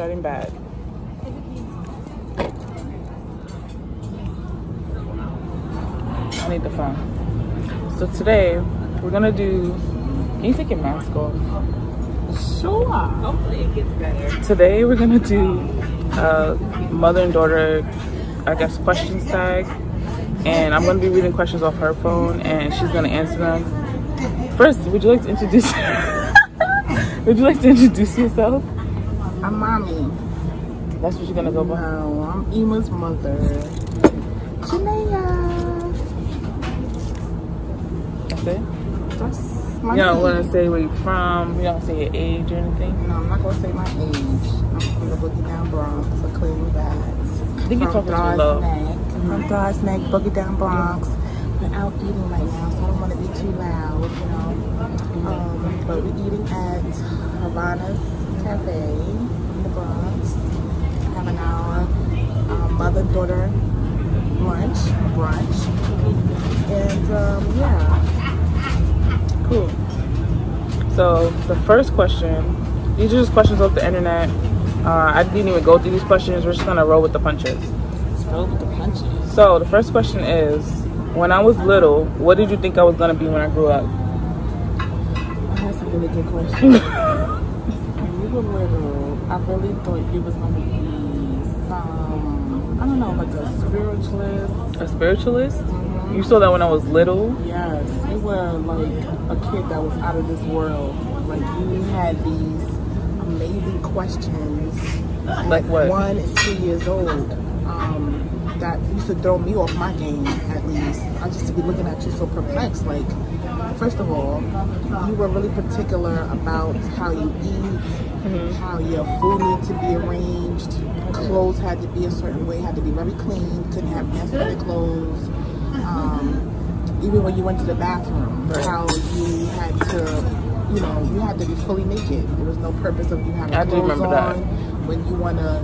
starting bad. I need the phone. So today we're gonna do. Can you take your mask off? Sure. Hopefully it gets better. Today we're gonna do mother and daughter, I guess, questions tag, and I'm gonna be reading questions off her phone, and she's gonna answer them. First, would you like to introduce? Would you like to introduce yourself? I'm Mommy. That's what you're gonna go by. No, I'm Ema's mother. Janaya. That's it. That's my You don't name. want to say where you're from. You don't say your age or anything. No, I'm not gonna say my age. I'm from the Boogie Down Bronx, so clean bags. I think you're talking too low. From Thrive's Neck, Boogie Down Bronx. We're out eating right now, so I don't want to be too loud, you know. But we're eating at Havana's Cafe in the Bronx. Having our mother-daughter brunch. And yeah. Cool. So the first question, these are just questions off the internet. I didn't even go through these questions. We're just gonna roll with the punches. Let's roll with the punches. So the first question is, when I was little, what did you think I was gonna be when I grew up? Oh, that's a really good question. When you were little, I really thought you was gonna be some, I don't know, like a spiritualist. A spiritualist? Mm-hmm. You saw that when I was little? Yes, you were like a kid that was out of this world. Like you had these amazing questions. Like what? 1 and 2 years old. That used to throw me off my game, at least. I used to be looking at you so perplexed. Like, first of all, you were really particular about how you eat, how your food needed to be arranged, clothes had to be a certain way, had to be very clean, couldn't have messy clothes. Even when you went to the bathroom, how you had to, you know, you had to be fully naked. There was no purpose of you having clothes on when you want to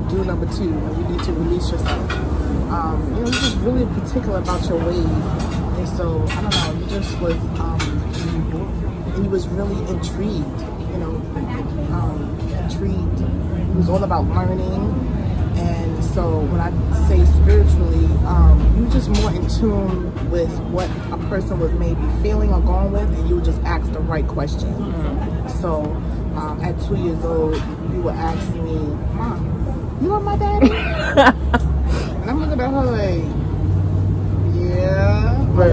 do number 2, when you need to release yourself. You know, you're just really particular about your ways. And so, I don't know, you just was, he was really intrigued, you know, intrigued. He was all about learning. And so when I say spiritually, you were just more in tune with what a person was maybe feeling or going with, and you would just ask the right question. So at 2 years old, you would ask me, Mom, you are my daddy? And I'm looking at her like, yeah. Right.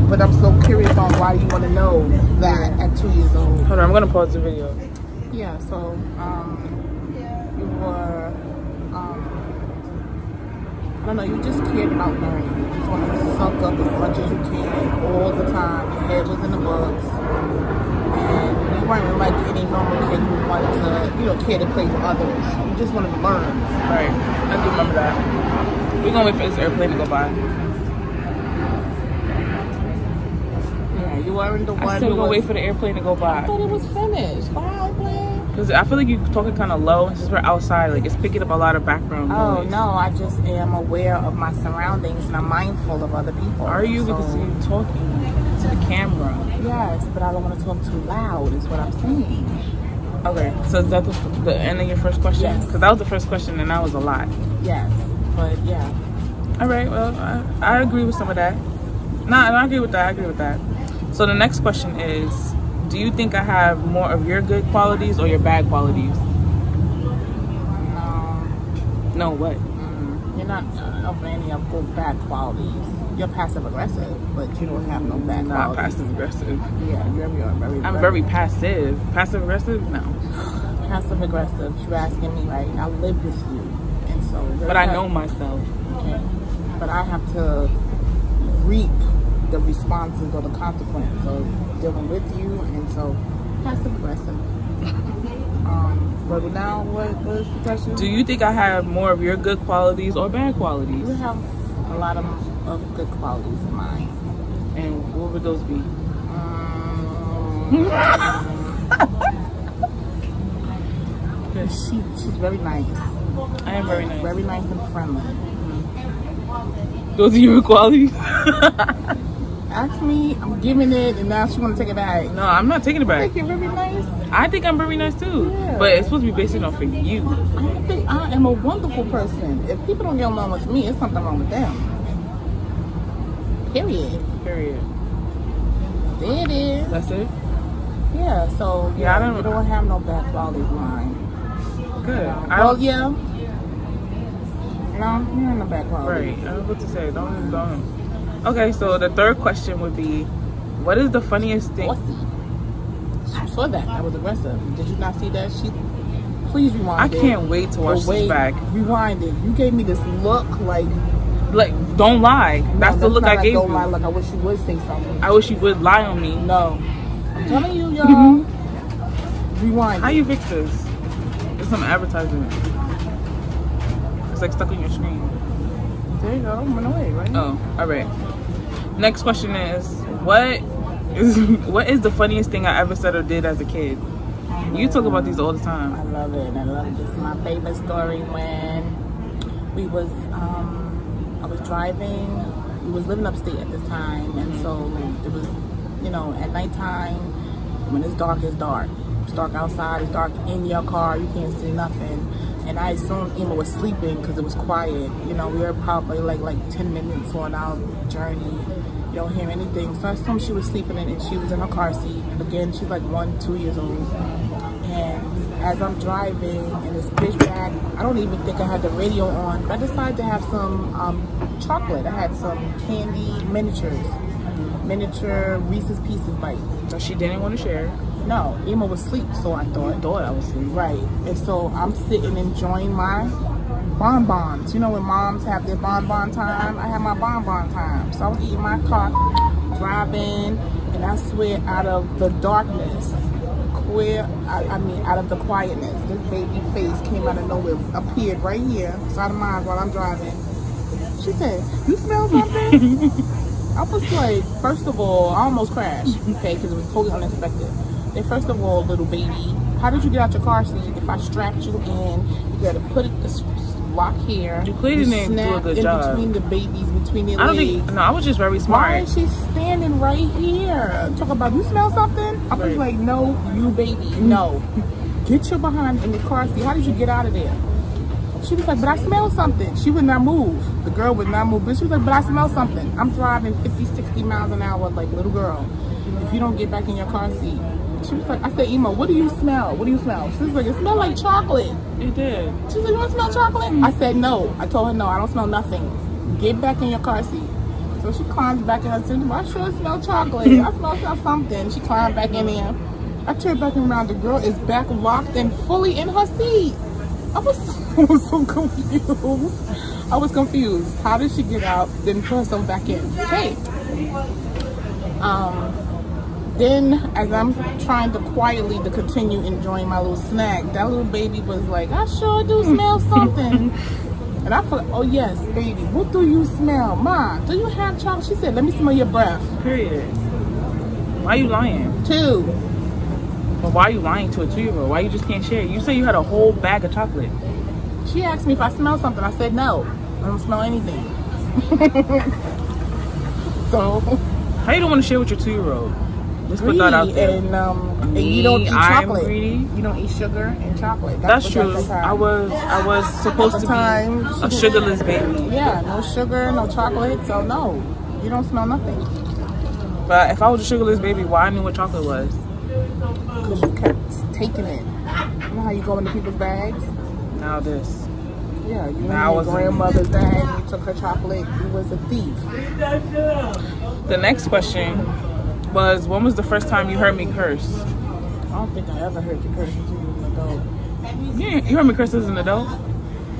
But I'm so curious on why you want to know that at 2 years old. Hold on, I'm gonna pause the video. Yeah, so you were, I don't know, you just cared about learning. You just wanted to suck up as much as you can all the time. Your head was in the books. And you weren't like any normal kid who wanted to, you know, care to play with others. You just wanted to learn. Right, I do remember that. We're gonna wait for this airplane to go by. Yeah, you weren't the one. I said we're gonna wait for the airplane to go by. I thought it was finished. Why, man? Because I feel like you're talking kind of low, since we're outside, like it's picking up a lot of background noise. Oh no, I just am aware of my surroundings and I'm mindful of other people. Are you? So, because you're talking to the camera. yes, but I don't want to talk too loud is what I'm saying. Okay, so is that the end of your first question? Yes. Because that was the first question and that was a lot. Yes, but yeah. All right, well, I agree with some of that. Nah, I agree with that, I agree with that. So the next question is, do you think I have more of your good qualities or your bad qualities? No. No, what? You're not of any of good bad qualities. You're passive aggressive, but you don't have no bad Not qualities. passive aggressive. Yeah, you're very. I'm very passive. Passive aggressive? No. passive aggressive. You're asking me, right? I live with you, and so. But I know myself. Okay. But I have to reap the responses or the consequence of dealing with you, and so passive aggressive. But now, what was the question? Do you think I have more of your good qualities or bad qualities? You have a lot of good qualities in mind. And what would those be? She's very nice. I am very nice. Very nice and friendly. Those are your qualities? asked me, I'm giving it, and now she want to take it back. No, I'm not taking it I back. think you're very nice. I think I'm very nice too. Yeah. But it's supposed to be based off of you. I don't think I am a wonderful person. If people don't get along with me, it's something wrong with them. Period. Period. There it is. That's it? Yeah, so Yeah, I don't- you don't have no bad quality line. Good. Well, yeah. No, you're in the bad quality. Right. I was about to say, don't. Okay, so the third question would be, what is the funniest thing? I saw that. That was aggressive. Did you not see that? Please rewind I it. can't wait to watch this back. Rewind it. You gave me this look like don't lie. That's the look I gave don't you. lie, like I wish you would say something. I wish you would lie on me. No. I'm telling you, y'all. Rewind How it. you fix this? There's some advertisement. It's like stuck on your screen. There you go. Went away, right? Oh, all right. Next question is, what is the funniest thing I ever said or did as a kid? You talk about these all the I time. love it. I love it. This is my favorite story when we was, I was driving. We was living upstate at this time, and so it was, you know, at nighttime when it's dark, it's dark. It's dark outside. It's dark in your car. You can't see nothing. And I assumed Emma was sleeping because it was quiet. You know, we were probably like 10 minutes on our journey. You don't hear anything. So I assumed she was sleeping and she was in her car seat. And again, she's like 1-2 years old. And as I'm driving and it's pitch black, I don't even think I had the radio on. But I decided to have some chocolate. I had some candy miniatures. Miniature Reese's Pieces bites. So she didn't want to share. No, Emma was asleep, so I thought I was asleep. Right. And so I'm sitting enjoying my bonbons. You know when moms have their bonbon time? I had my bonbon time. So I was eating my car, driving, and I swear out of the darkness, out of the quietness, this baby face came out of nowhere, appeared right here, side of mine while I'm driving. She said, "You smell something?" I was like, first of all, I almost crashed, okay, because it was totally unexpected. And first of all, little baby, how did you get out your car seat? If I strapped you in, you gotta put it, the lock here. You clearly didn't do a good job. Between the babies, between their I don't legs. think, no, I was just very smart. Why is she standing right here? Talk about, you smell something? I was Right. like, no, you baby, no. Get your behind in the car seat. How did you get out of there? She was like, but I smell something. She would not move. The girl would not move. But she was like, but I smell something. I'm driving 50, 60 miles an hour like little girl. If you don't get back in your car seat. She was like, I said, Emo, what do you smell? What do you smell? She was like, it smells like chocolate. It did. She was like, you want to smell chocolate? I said, no. I told her, no, I don't smell nothing. Get back in your car seat. So she climbs back in her seat. I sure smell chocolate. I smell something. She climbed back in there. I turned back around. The girl is back locked and fully in her seat. I was so confused. I was confused. How did she get out, then put herself back in? Okay. Then, as I'm trying to quietly to continue enjoying my little snack, that little baby was like, I sure do smell something. And I thought, oh yes, baby, what do you smell? Ma, do you have chocolate? She said, let me smell your breath. Period. Why are you lying? 2. But why are you lying to a 2-year-old? Why you just can't share? You say you had a whole bag of chocolate. She asked me if I smell something. I said, no, I don't smell anything. So. How you don't want to share with your 2-year-old? Let's put that out there. And you don't eat chocolate. Greedy. You don't eat sugar and chocolate. That's true. I was supposed to be a sugarless baby. Yeah, no sugar, no chocolate. So no, you don't smell nothing. But if I was a sugarless baby, why I knew what chocolate was? Because you kept taking it. You know how you go into people's bags? Now this. Yeah, you know your grandmother's bag. You took her chocolate. You was a thief. The next question was, when was the first time you heard me curse? I don't think I ever heard you curse until you were an adult. Yeah, you heard me curse as an adult?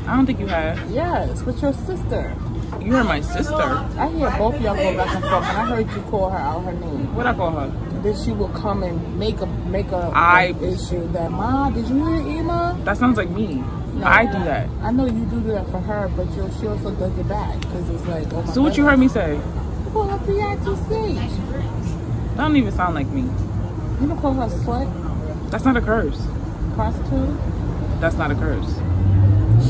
I don't think you have. Yes, with your sister. You heard my sister. I hear both of y'all go back and forth, and I heard you call her out her name. What'd I call her? Then she will come and make a issue that, Ma, did you hear Emma? That sounds like me. No, I do that. I know you do that for her, but she also does it back because it's like, oh my. So what you heard me say? Call her P-I-T-C. That don't even sound like me. You don't call her slut? That's not a curse. Prostitute? That's not a curse.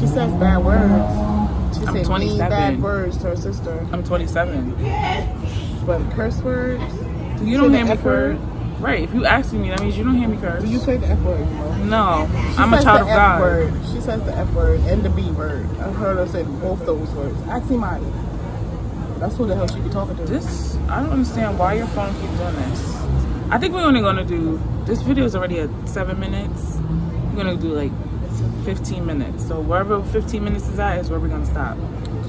She says bad words. She said 27. bad words to her sister. I'm 27. But curse words? You don't hear me curse. Right. If you asking me, that means you don't hear me curse. Do you say the F word? No. I'm a child of God. Word. She says the F word and the B word. I've heard her say both those words. Aximati. That's who the hell she be talking to. I don't understand why your phone keeps doing this. I think we're only going to do, this video is already at 7 minutes. We're going to do like 15 minutes. So wherever 15 minutes is at is where we're going to stop.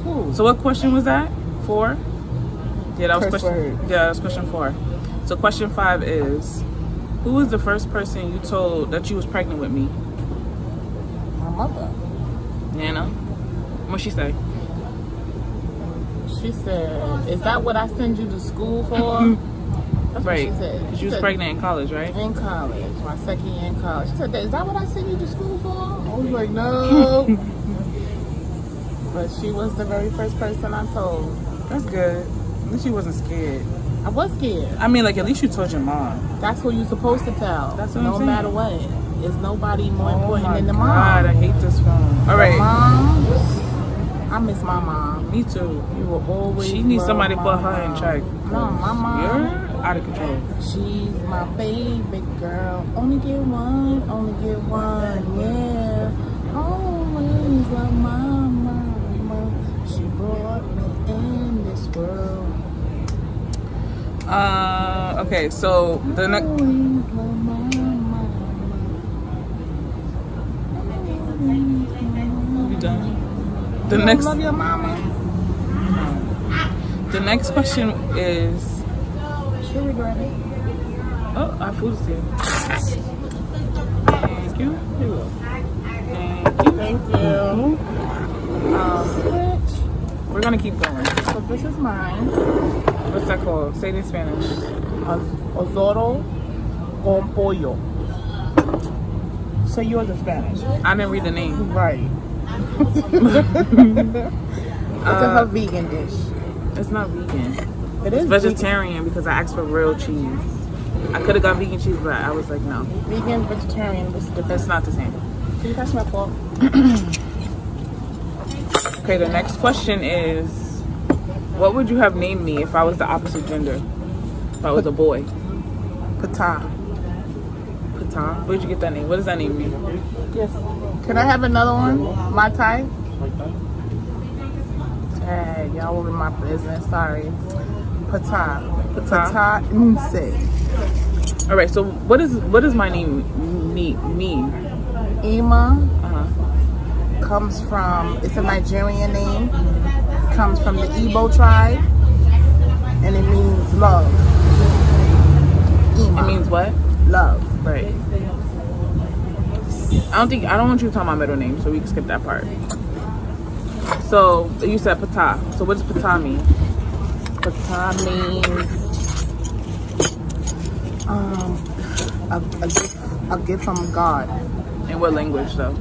Cool. So what question was that? 4? Yeah, that was question. Word. Yeah, that was question 4. So question 5 is, who was the first person you told that you was pregnant with me? My mother. Nana. What'd she say? She said, "Is that what I send you to school for?" That's right. what she said. She was pregnant in college, right? In college, my second year in college. She said, "Is that what I sent you to school for?" I was like, "No." But she was the very first person I told. That's good. At least she wasn't scared. I was scared. I mean, like, at least you told your mom. That's who you're supposed to tell. That's what no I'm saying. matter what. It's nobody more important than the Oh mom. my God, I hate this phone. All right. Mom. I miss my mom. Me too. You will always. She needs somebody to put her in check. No, my mom. You're out of control. She's my baby girl. Only get one. Yeah. Always love my mama. She brought me in this world. Okay, so the next. You done? The next. Love your mama. The next question is. She'll regret it. Oh, our food is here. Thank you. Here we go. Thank you. We're gonna keep going. So this is mine. What's that called? Say it in Spanish. Osoro con pollo. Say yours in Spanish. I didn't read the name. Right. Look at her vegan dish. It's not vegan. It is vegetarian because I asked for real cheese. I could have got vegan cheese, but I was like, no. Vegan, vegetarian, what's the difference? It's not the same. Can you pass my fork? Okay, the next question is, what would you have named me if I was the opposite gender? If I was a boy? Pata. Pata? Where'd you get that name? What does that name mean? Yes. Can I have another one? My Thai? Hey, y'all were in my business. Sorry. Pata. Pata Nse. Alright, so what does my name mean? Ima comes from, it's a Nigerian name. Comes from the Igbo tribe. And it means love. Ima. It means what? Love. Right. I don't want you to tell my middle name, so we can skip that part. So you said Pata. So what does Pata mean? Pata means a gift from God. In what language though?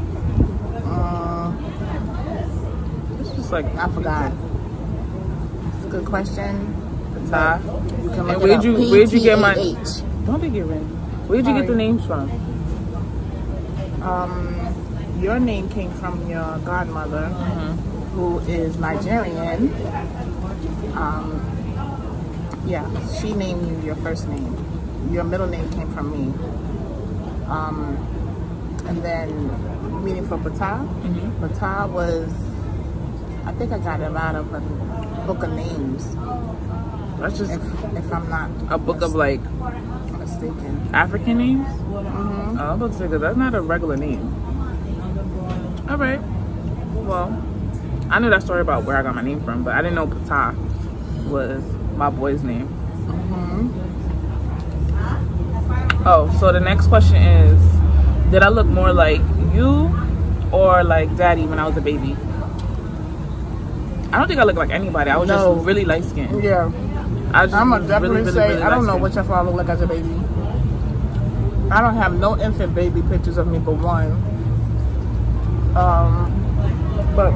It's just like I forgot. It's a good question. Pata. You can And look it up. where'd you get my? PTAH. Don't be giving. Where'd you get the names from? Your name came from your godmother, who is Nigerian. Yeah, she named you your first name. Your middle name came from me. And then, meaning for Pata, Pata was, I think I got it out of a book of names. That's just if I'm not a book of like mistaken. African names? Oh, I'm about to say that that's not a regular name. All right. Well, I knew that story about where I got my name from, but I didn't know Pata was my boy's name. Oh, so the next question is, did I look more like you or like daddy when I was a baby? I don't think I look like anybody. I was just really light skinned. Yeah. I'm gonna definitely say, I don't know what your father looked like as a baby. I don't have no infant baby pictures of me but one. But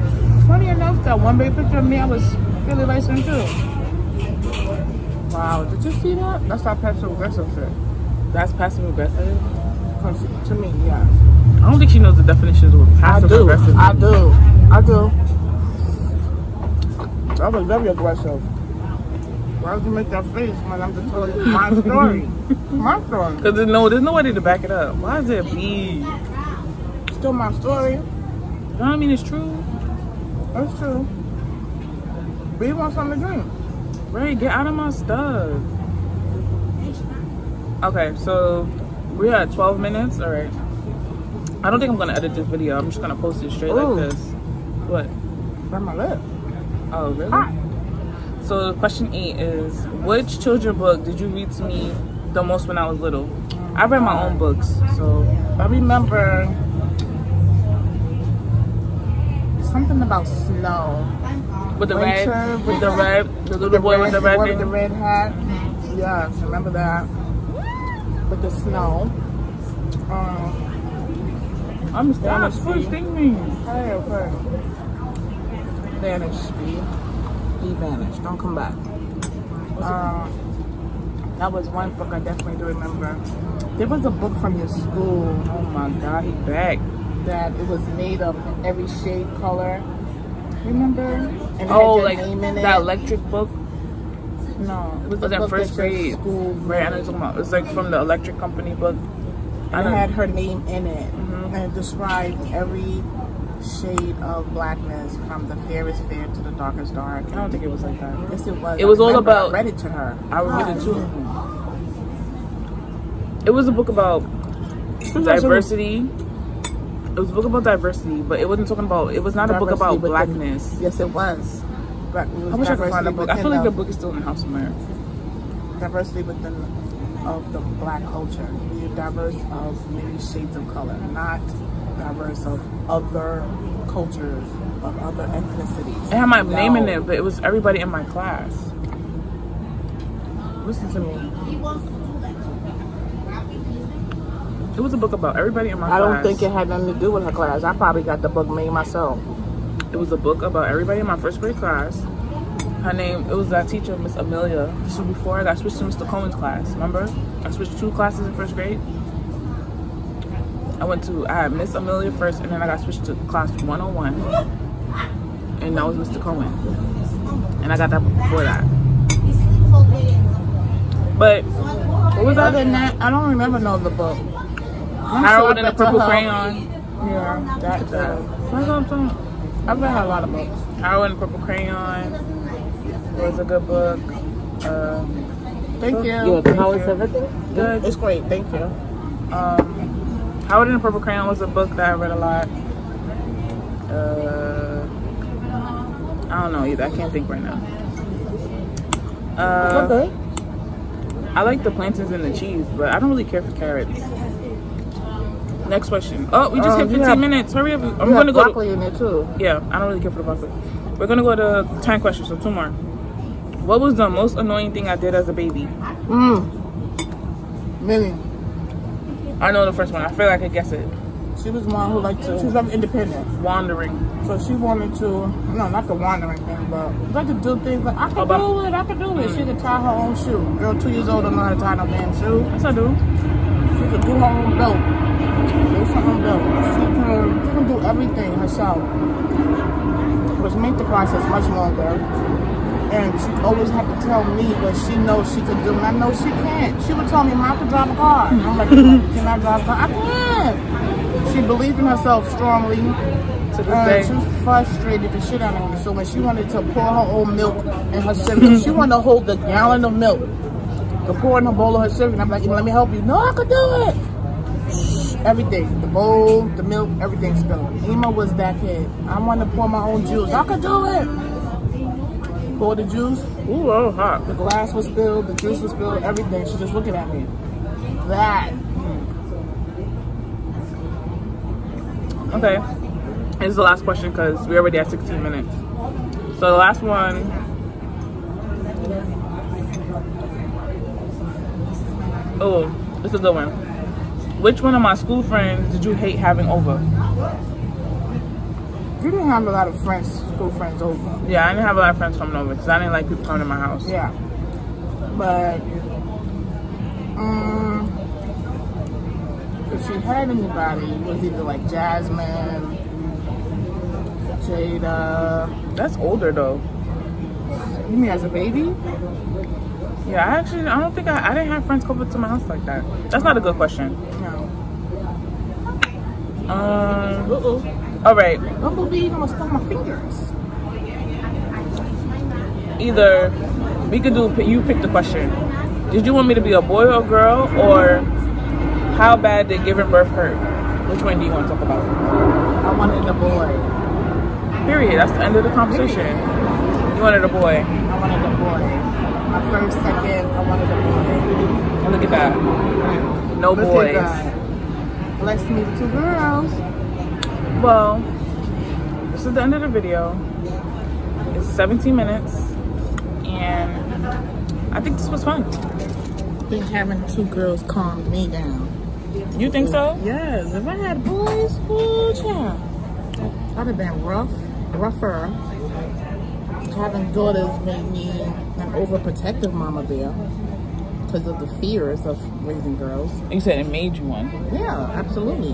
funny enough, that one baby picture of me, I was really light skinned too. Wow, did you see that? That's not passive aggressive shit. That's passive aggressive? To me, yeah. I don't think she knows the definitions of passive aggressive. I do. That was very aggressive. Why would you make that face when I'm just telling you my story? My story. Because there's nobody to back it up. Why is it B? Still my story. You know what I mean? It's true. That's true. But you want something to drink? Right, get out of my stuff. Okay, so we're at 12 minutes. All right. I don't think I'm gonna edit this video. I'm just gonna post it straight like this. What? Burn my lip. Oh, really? Hot. So question 8 is, which children's book did you read to me the most when I was little? I read my own books, so I remember something about snow. with the Winter, red, with the red, the little boy with the red thing. The red hat. Yes, remember that. With the snow. I'm Spanish. First thing means. Hey, okay. Vanish, be vanished. Don't come back. That was one book I definitely do remember. There was a book from your school. Oh my God, he back. That it was made of every shade, color. Remember? And it had Oh, your like name in that it. electric book. No, it was Was a in book first that your grade. school Right, I know what you're talking about. It's like from the electric company book. And it had her name in it, Mhm. and it described every shade of blackness from the fairest fair to the darkest dark. I don't think it was like that. Yes, it was. It was I all remember about- I read it to her. I would read it too. It was a book about diversity. It was a book about diversity, but it wasn't talking about. It was not a book Diversity about within- blackness. Yes, it was. But it was I wish I could find the diversity book. I feel within like the book is still in the house somewhere. diversity within of the black culture. We're diverse of many shades of color, not diverse of other cultures, of other ethnicities. It had my name in it, but it was everybody in my class. Listen to me. It was a book about everybody in my class. I don't think it had nothing to do with her class. I probably got the book made myself. It was a book about everybody in my first grade class. Her name, it was that teacher, Miss Amelia. This was before I got switched to Mr. Cohen's class, remember? I switched 2 classes in first grade. I had Miss Amelia first, and then I got switched to class 101. And that was Mr. Cohen. And I got that book before that. But, what was Other that? than that, I don't remember no other book. Harold and the Purple Crayon. Yeah, That's what I'm talking. I've read a lot of books. Harold and the Purple Crayon was a good book. Thank you. Yeah, how is everything? Good. It's great. Thank you. Howard and the Purple Crayon was a book that I read a lot. I don't know either. I can't think right now. Okay. I like the plantains and the cheese, but I don't really care for carrots. Next question. Oh, we just hit 15 minutes. Hurry up. I'm going to go broccoli in there too. Yeah, I don't really care for the broccoli. We're going to go to 10 questions, so 2 more. What was the most annoying thing I did as a baby? Minnie. I know the first one. I feel like I could guess it. She was one who liked to, she was very independent. Wandering. So she wanted to, no, not the wandering thing, but she liked to do things like, I could do it, I could do it. She could tie her own shoe. Girl, 2 years old, don't know how to tie no damn shoe. Yes, I do. She could do her own belt. Do her own belt. She can do everything herself, which made the process much longer. And she always had to tell me what she knows she can do, and I know she can't. She would tell me, Mom, I can drive a car. And I'm like, can I drive a car? I can. She believed in herself strongly. To this day. She was frustrated the shit out of me. So when she wanted to pour her own milk in her cereal, she wanted to hold the gallon of milk to pour in her bowl of her cereal. And I'm like, let me help you. No, I could do it. Everything, the bowl, the milk, everything spilled. Ema was that kid. I wanted to pour my own juice. I could do it. Pour the juice. Ooh, that was hot. The glass was spilled, the juice was spilled, everything. She's just looking at me. That. Okay. This is the last question because we're already at 16 minutes. So the last one. Oh, this is a good one. Which one of my school friends did you hate having over? You didn't have a lot of friends, school friends over. Yeah, I didn't have a lot of friends coming over because I didn't like people coming to my house. Yeah. But, if she had anybody, it was either like Jasmine, Jada. That's older though. You mean as a baby? Yeah, I don't think I didn't have friends come up to my house like that. That's not a good question. No. All right. Bumblebee, I'm gonna stuff my fingers. Either we could do. You pick the question. Did you want me to be a boy or a girl, or how bad did giving birth hurt? Which one do you want to talk about? I wanted a boy. Period. That's the end of the conversation. You wanted a boy. I wanted a boy. My first, second, I wanted a boy. And look at that. No Look boys. at that. Bless me with 2 girls. Well, this is the end of the video. It's 17 minutes, and I think this was fun. I think having 2 girls calmed me down. You think so? Yes. If I had boys, oh child, I'd have been rougher. Having daughters made me an overprotective mama bear because of the fears of raising girls. You said it made you one. Yeah, absolutely.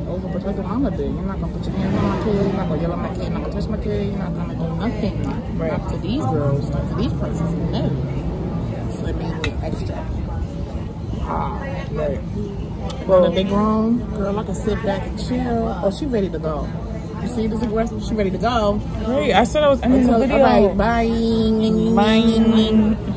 Overprotective mama bear. You're not gonna put your hands on my kid. You're not gonna yell at my kid. You're not gonna touch my kid. You're not gonna do nothing. Right. Not to these girls. Not to these princesses. No. So it made me extra. Right. Well, when they grown, girl, I can sit back and chill. Oh, she ready to go. You see this aggressive? She ready to go. Great. I said I was ending the video. All right, bye. Bye.